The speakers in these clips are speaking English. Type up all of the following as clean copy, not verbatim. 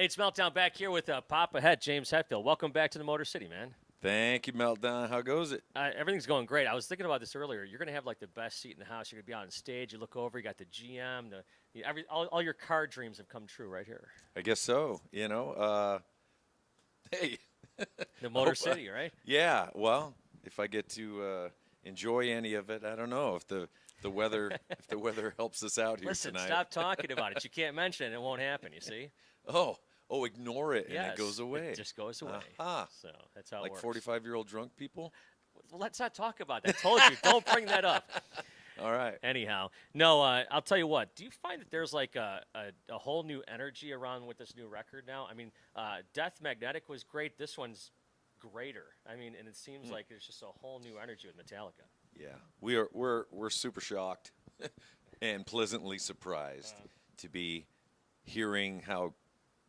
Hey, it's Meltdown back here with Papa Het, James Hetfield. Welcome back to the Motor City, man. Thank you, Meltdown. How goes it? Everything's going great. I was thinking about this earlier. You're going to have like the best seat in the house. You're going to be on stage. You look over, you got the GM. All your car dreams have come true right here. I guess so. Hey. The Motor City, right? Yeah. Well, if I get to enjoy any of it, I don't know if the weather helps us out here Listen, tonight. stop talking about it. You can't mention it. It won't happen. You see? Oh, ignore it, and Yes, it goes away. It just goes away. Aha. So that's how it Like works. 45-year-old drunk people? Well, let's not talk about that. I told you, don't bring that up. All right. Anyhow, no, I'll tell you what. Do you find that there's like a whole new energy around with this new record now? I mean, Death Magnetic was great. This one's greater. I mean, and it seems like there's just a whole new energy with Metallica. Yeah. We're super shocked and pleasantly surprised to be hearing how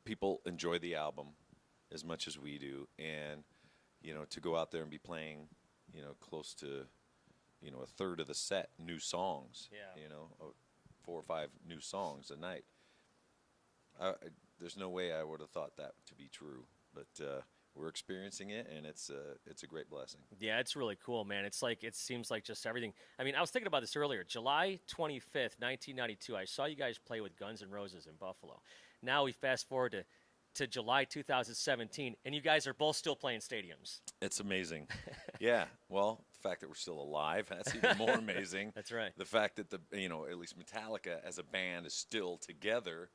people enjoy the album as much as we do, and to go out there and be playing close to a third of the set new songs. Yeah. 4 or 5 new songs a night. There's no way I would have thought that to be true, but we're experiencing it, and it's a great blessing. Yeah, it's really cool, man. It's like it seems like just everything. I mean, I was thinking about this earlier. July 25th, 1992. I saw you guys play with Guns N' Roses in Buffalo. Now we fast forward to July 2017, and you guys are both still playing stadiums. It's amazing. Yeah. Well, the fact that we're still alive, that's even more amazing. That's right. The fact that at least Metallica as a band is still together,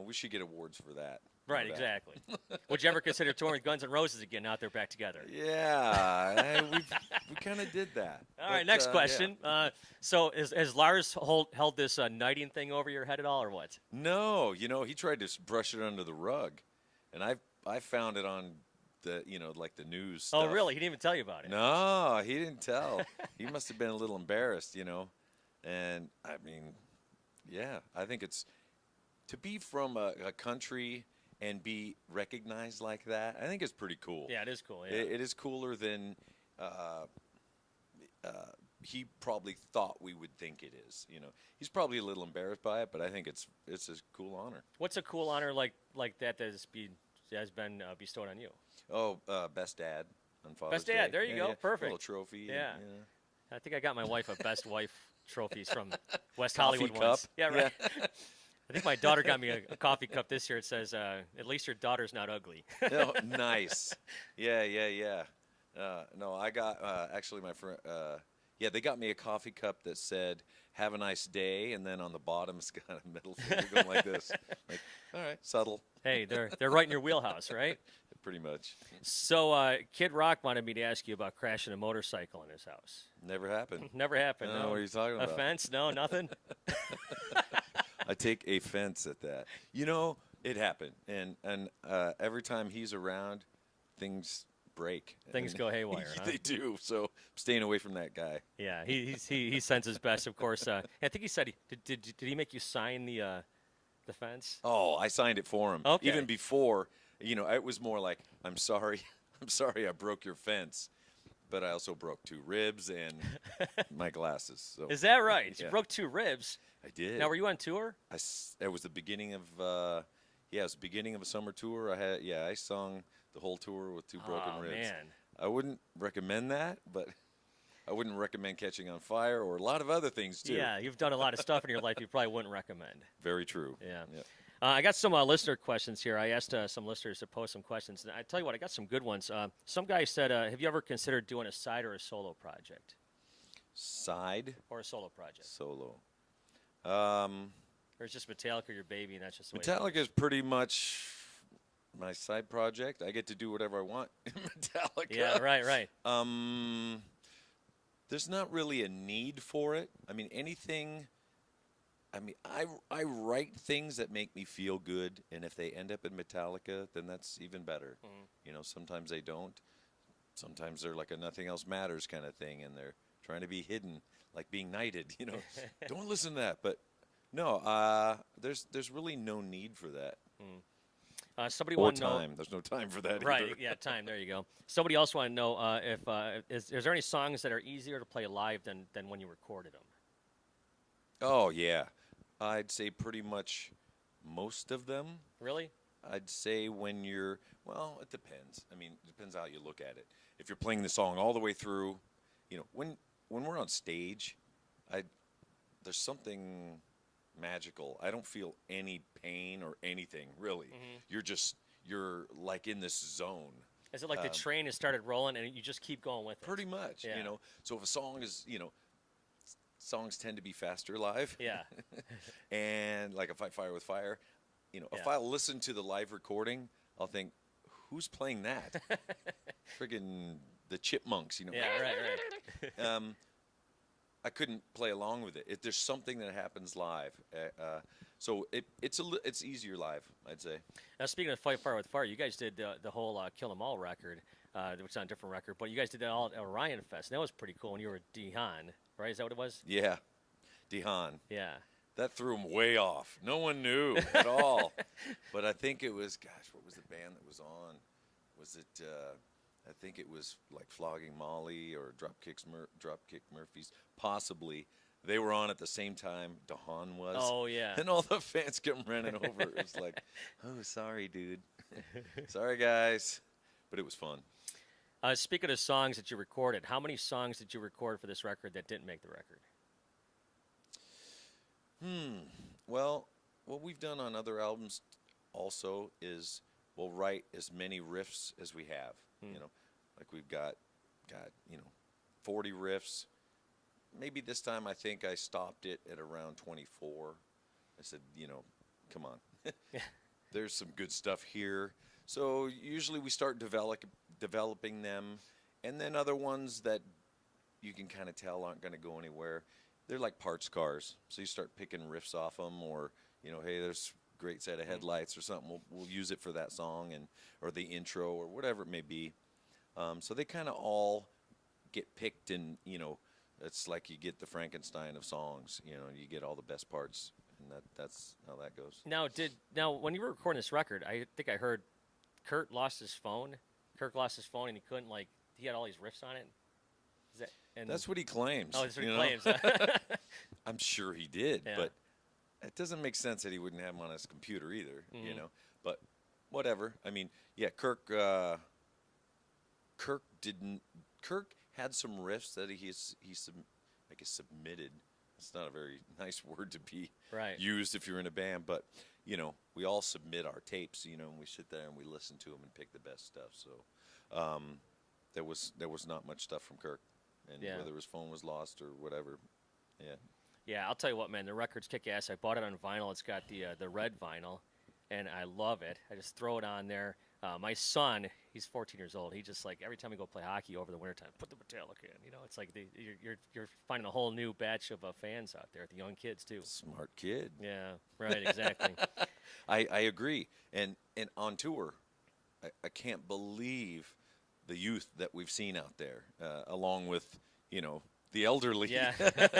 we should get awards for that. Right, exactly. Would you ever consider touring with Guns N' Roses again now they're back together? Yeah, we kind of did that. All right, next question. Yeah. So has Lars held this knighting thing over your head at all, or what? No, he tried to brush it under the rug, and I found it on the like the news stuff. Oh, really? He didn't even tell you about it? No, he didn't tell. He must have been a little embarrassed, And I mean, yeah, I think it's to be from a country and be recognized like that, I think it's pretty cool. Yeah, it is cool. Yeah. It is cooler than he probably thought we would think it is. He's probably a little embarrassed by it, but I think it's a cool honor. What's a cool honor like that has been bestowed on you? Oh, best dad on Father's Day. Best dad. There you go. Yeah. Perfect. A little trophy. Yeah. I think I got my wife a best wife trophies from West Coffee Hollywood cup. once. Yeah, right. Yeah. I think my daughter got me a coffee cup this year. It says, "At least your daughter's not ugly." Oh, nice. Yeah. No, I got actually my friend. Yeah, they got me a coffee cup that said "Have a nice day," and then on the bottom it's got a middle finger going like this. Like, all right, subtle. Hey, they're right in your wheelhouse, right? Pretty much. So, Kid Rock wanted me to ask you about crashing a motorcycle in his house. Never happened. Never happened. No. What are you talking about? Offense? No, nothing. I take offense at that. It happened, and every time he's around, things break. Things go haywire. Huh? They do. So I'm staying away from that guy. Yeah, he sends his best, of course. I think he said did he make you sign the fence? Oh, I signed it for him. Okay. Even before, it was more like, I'm sorry I broke your fence, but I also broke 2 ribs and my glasses. So is that right? yeah. You broke 2 ribs. I did. Now, were you on tour? It was the beginning of it was the beginning of a summer tour. I sung the whole tour with 2 broken ribs. Man. I wouldn't recommend that, but I wouldn't recommend catching on fire or a lot of other things too. Yeah, you've done a lot of stuff in your life you probably wouldn't recommend. Very true. Yeah. Yep. I got some listener questions here. I asked some listeners to post some questions. And I tell you what, I got some good ones. Some guy said, have you ever considered doing a side or a solo project? Side? Or a solo project? Solo. Or it's just Metallica your baby, and that's just the way Metallica is pretty much my side project. I get to do whatever I want in Metallica. Yeah, right. There's not really a need for it. I mean, I write things that make me feel good, and if they end up in Metallica, then that's even better. Mm-hmm. Sometimes they don't. Sometimes they're like a nothing else matters kind of thing, and they're trying to be hidden, like being knighted. Don't listen to that. But no, there's really no need for that. Somebody or wanted to know. time. There's no time for that Right, either. yeah, time. There you go. Somebody else wanted to know is there any songs that are easier to play live than when you recorded them? Oh, yeah. I'd say pretty much most of them. Really? I'd say when you're, well, it depends. I mean, it depends how you look at it. If you're playing the song all the way through, when we're on stage, I there's something magical. I don't feel any pain or anything really. You're like in this zone. Is it like the train has started rolling and you just keep going with it? Pretty much, Yeah. So if a song is, songs tend to be faster live. Yeah. And like a Fight Fire with Fire, if Yeah. I listen to the live recording, I'll think, who's playing that? Friggin' the Chipmunks, Yeah, right. I couldn't play along with it. There's something that happens live, so it's easier live, I'd say. Now, speaking of Fight Fire with Fire, you guys did the whole Kill 'Em All record, which is on a different record, but you guys did that all at Orion Fest. And that was pretty cool when you were Dehan, right? Is that what it was? Yeah, Dehan. Yeah. That threw him way off. No one knew at all. But I think it was, gosh, what was the band that was on? Was it? I think it was like Flogging Molly or Dropkick Murphys, possibly. They were on at the same time Dahan was. Oh, yeah. And all the fans came running over. It was like, oh, sorry, dude. Sorry, guys. But it was fun. Speaking of songs that you recorded, how many songs did you record for this record that didn't make the record? Well, what we've done on other albums also is we'll write as many riffs as we have. Like we've got 40 riffs. Maybe this time I think I stopped it at around 24. I said, come on. There's some good stuff here. So usually we start developing them, and then other ones that you can kind of tell aren't going to go anywhere. They're like parts cars. So you start picking riffs off them, or hey, there's a great set of headlights or something. We'll use it for that song or the intro or whatever it may be. So they kind of all get picked, and it's like you get the Frankenstein of songs. You get all the best parts, and that's how that goes. Now when you were recording this record, I think I heard Kirk lost his phone, and he couldn't he had all these riffs on it. Is that? And that's what he claims. Oh, that's what he claims. I'm sure he did, Yeah. but it doesn't make sense that he wouldn't have them on his computer either. But whatever. I mean, yeah, Kirk had some riffs that he submitted. It's not a very nice word to be used if you're in a band, but we all submit our tapes, and we sit there and we listen to them and pick the best stuff. So there was not much stuff from Kirk, and whether his phone was lost or whatever, Yeah, I'll tell you what, man, the record's kick ass. I bought it on vinyl. It's got the red vinyl, and I love it. I just throw it on there. My son, he's 14 years old. He just every time we go play hockey over the wintertime, put the Metallica in. It's like you're finding a whole new batch of fans out there, the young kids too. Smart kid. Yeah, right, exactly. I agree. And on tour, I can't believe the youth that we've seen out there, along with the elderly,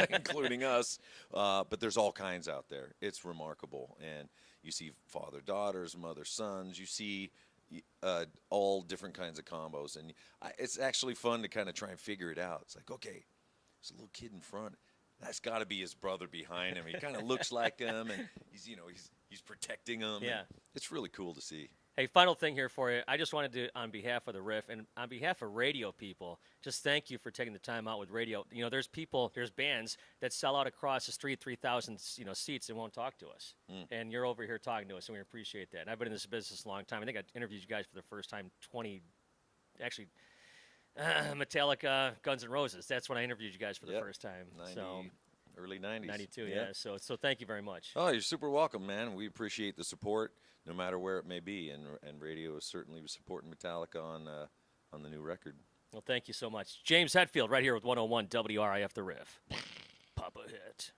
including us. But there's all kinds out there. It's remarkable, and you see father-daughters, mother-sons. You see all different kinds of combos, and it's actually fun to kind of try and figure it out. It's like, okay, there's a little kid in front. That's got to be his brother behind him. He kind of looks like him, and he's protecting him. Yeah, it's really cool to see. Hey, final thing here for you. I just wanted to, on behalf of the Riff and on behalf of radio people, just thank you for taking the time out with radio. There's bands that sell out across the street, 3,000 seats, and won't talk to us. And you're over here talking to us, and we appreciate that. And I've been in this business a long time. I think I interviewed you guys for the first time Metallica, Guns N' Roses. That's when I interviewed you guys for the first time. Early 90s. 92, yeah. So thank you very much. Oh, you're super welcome, man. We appreciate the support, no matter where it may be, and radio is certainly supporting Metallica on the new record. Well, thank you so much. James Hetfield right here with 101 WRIF The Riff. Papa hit.